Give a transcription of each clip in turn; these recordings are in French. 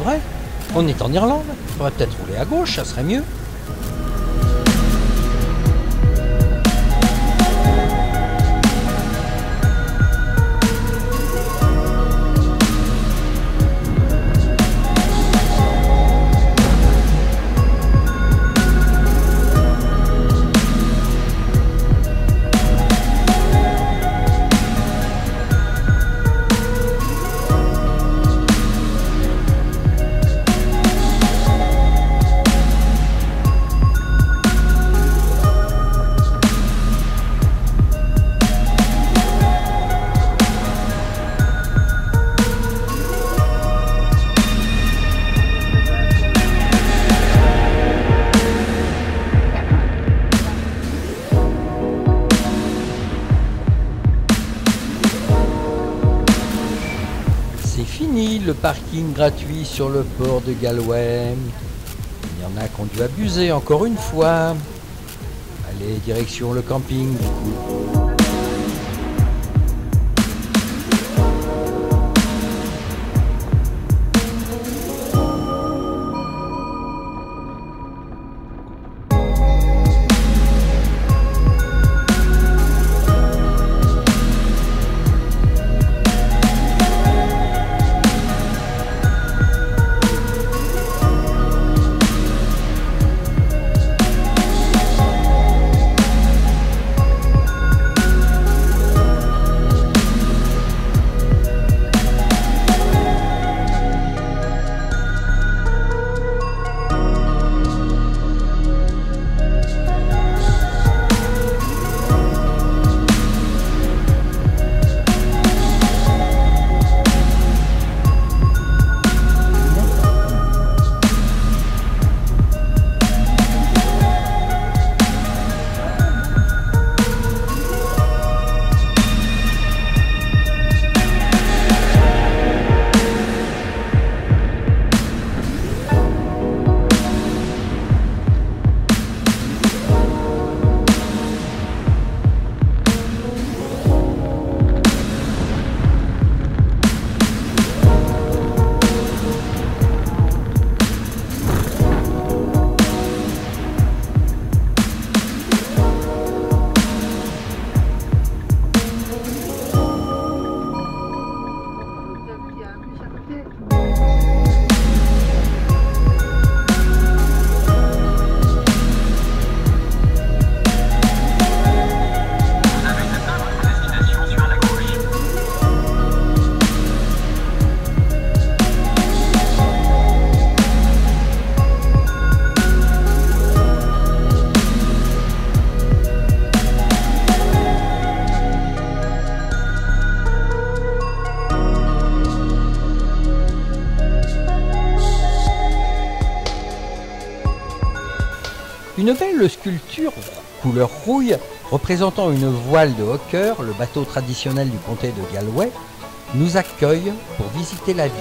vrai. On est en Irlande. Il faudrait peut-être rouler à gauche, ça serait mieux. C'est fini le parking gratuit sur le port de Galway. Il y en a qui ont dû abuser encore une fois. Allez, direction le camping du coup. Une belle sculpture couleur rouille représentant une voile de hawker, le bateau traditionnel du comté de Galway, nous accueille pour visiter la ville.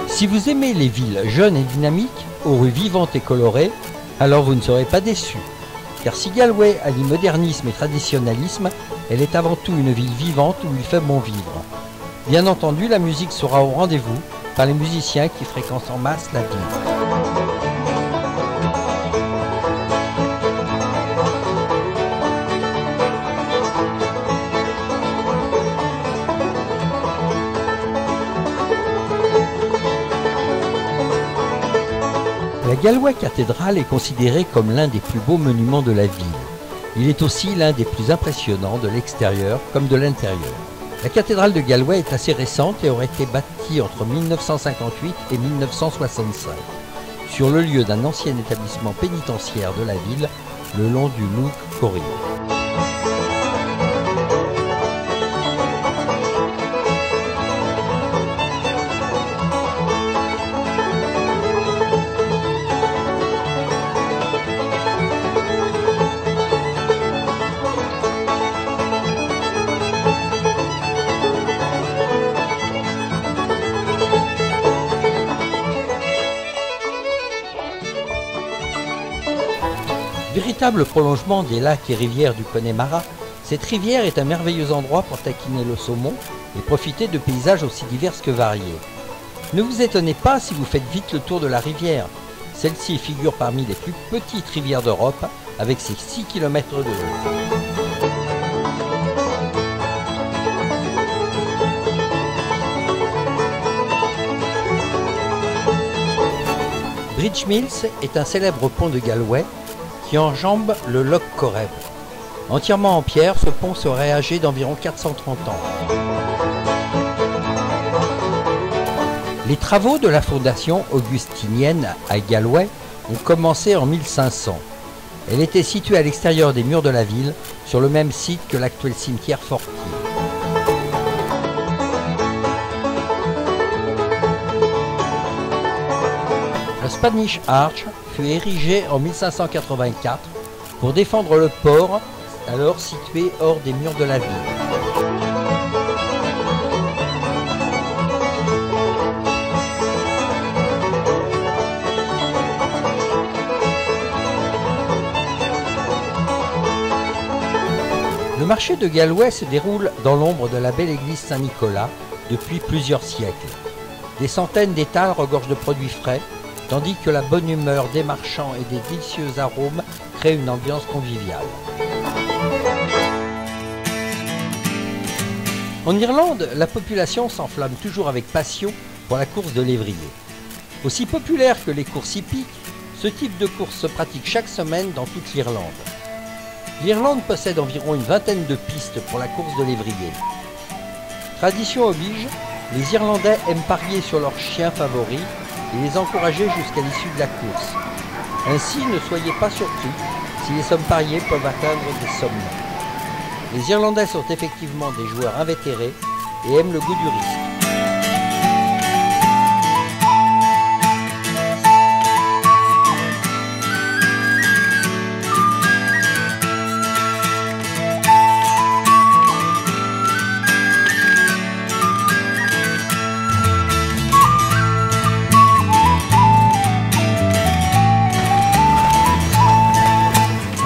Si vous aimez les villes jeunes et dynamiques, aux rues vivantes et colorées, alors vous ne serez pas déçus. Car si Galway allie modernisme et traditionnalisme, elle est avant tout une ville vivante où il fait bon vivre. Bien entendu, la musique sera au rendez-vous par les musiciens qui fréquentent en masse la ville. La Galway Cathedral est considérée comme l'un des plus beaux monuments de la ville. Il est aussi l'un des plus impressionnants de l'extérieur comme de l'intérieur. La cathédrale de Galway est assez récente et aurait été bâtie entre 1958 et 1965, sur le lieu d'un ancien établissement pénitentiaire de la ville, le long du Lough Corrib. Véritable prolongement des lacs et rivières du Connemara, cette rivière est un merveilleux endroit pour taquiner le saumon et profiter de paysages aussi divers que variés. Ne vous étonnez pas si vous faites vite le tour de la rivière. Celle-ci figure parmi les plus petites rivières d'Europe avec ses 6 km de haut. Bridge Mills est un célèbre pont de Galway qui enjambe le Loch Corrib. Entièrement en pierre, ce pont serait âgé d'environ 430 ans. Les travaux de la fondation augustinienne à Galway ont commencé en 1500. Elle était située à l'extérieur des murs de la ville, sur le même site que l'actuel cimetière fortier. Le Spanish Arch fut érigé en 1584 pour défendre le port, alors situé hors des murs de la ville. Le marché de Galway se déroule dans l'ombre de la belle église Saint-Nicolas depuis plusieurs siècles. Des centaines d'étals regorgent de produits frais, tandis que la bonne humeur des marchands et des délicieux arômes créent une ambiance conviviale. En Irlande, la population s'enflamme toujours avec passion pour la course de lévrier. Aussi populaire que les courses hippiques, ce type de course se pratique chaque semaine dans toute l'Irlande. L'Irlande possède environ une vingtaine de pistes pour la course de lévrier. Tradition oblige, les Irlandais aiment parier sur leurs chiens favoris et les encourager jusqu'à l'issue de la course. Ainsi, ne soyez pas surpris si les sommes pariées peuvent atteindre des sommes. Les Irlandais sont effectivement des joueurs invétérés et aiment le goût du risque.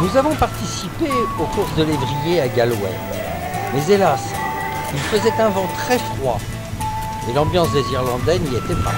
Nous avons participé aux courses de lévrier à Galway, mais hélas, il faisait un vent très froid et l'ambiance des Irlandais n'y était pas.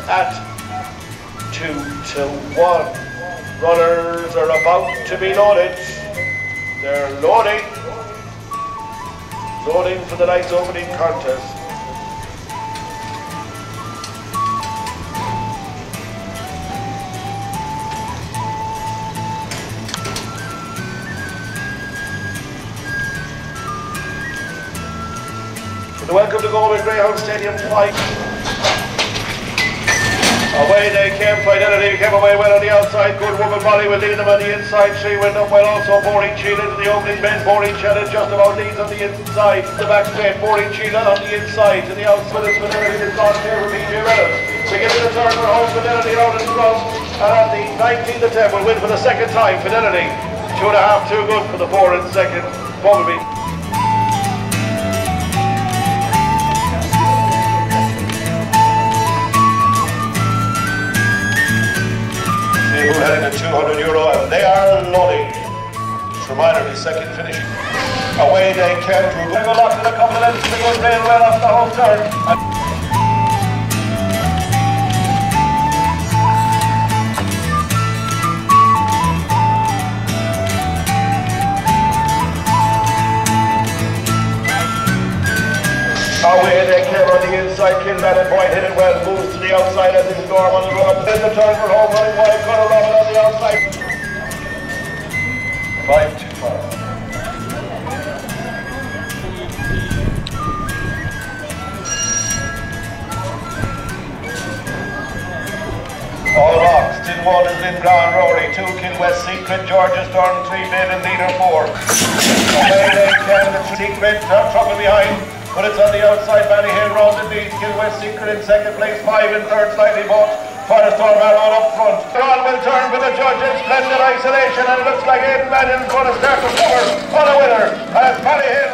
At 2 to 1. Runners are about to be loaded. They're loading. Loading for the night's opening contest. Welcome to Galway Greyhound Stadium flight. Away they came, Fidelity came away well on the outside, good woman Molly will lead them on the inside, she went up well also, Boring Sheila into the opening bend, Boring Sheila just about leads on the inside, the back straight, Boring Sheila on the inside, to the outside, Fidelity is gone here with PJ Reynolds, beginning the turn for home, Fidelity out in front, and at the 19th attempt will win for the second time, Fidelity, 2.5 too good for the 4 in second, Bumblebee. Who heading at €200 and they are loading. Reminder, his second finishing. Away they came through. They go locked in a couple of lengths. They go real well off the home turn. Away they came on the inside, Kilman and Boyd hit it well, moves to the outside as it's Norm on the run up. Then the turn for home running wide, Conor Robin on the outside. 5-2-5. All rocks, Tin Wall is in Brown, Rory, 2 Kilwest Secret, Georgia Storm, 3 David Leader, 4. Away they came, the Secret, trouble behind. But it's on the outside, Ballyhale round the lead, Kilwest Secret in second place, 5 in third, slightly bought, Firestorm Arrow up front. Ron will turn for the judge in splendid isolation, and it looks like Aidan Mannion is going to start to cover on a winner as Ballyhale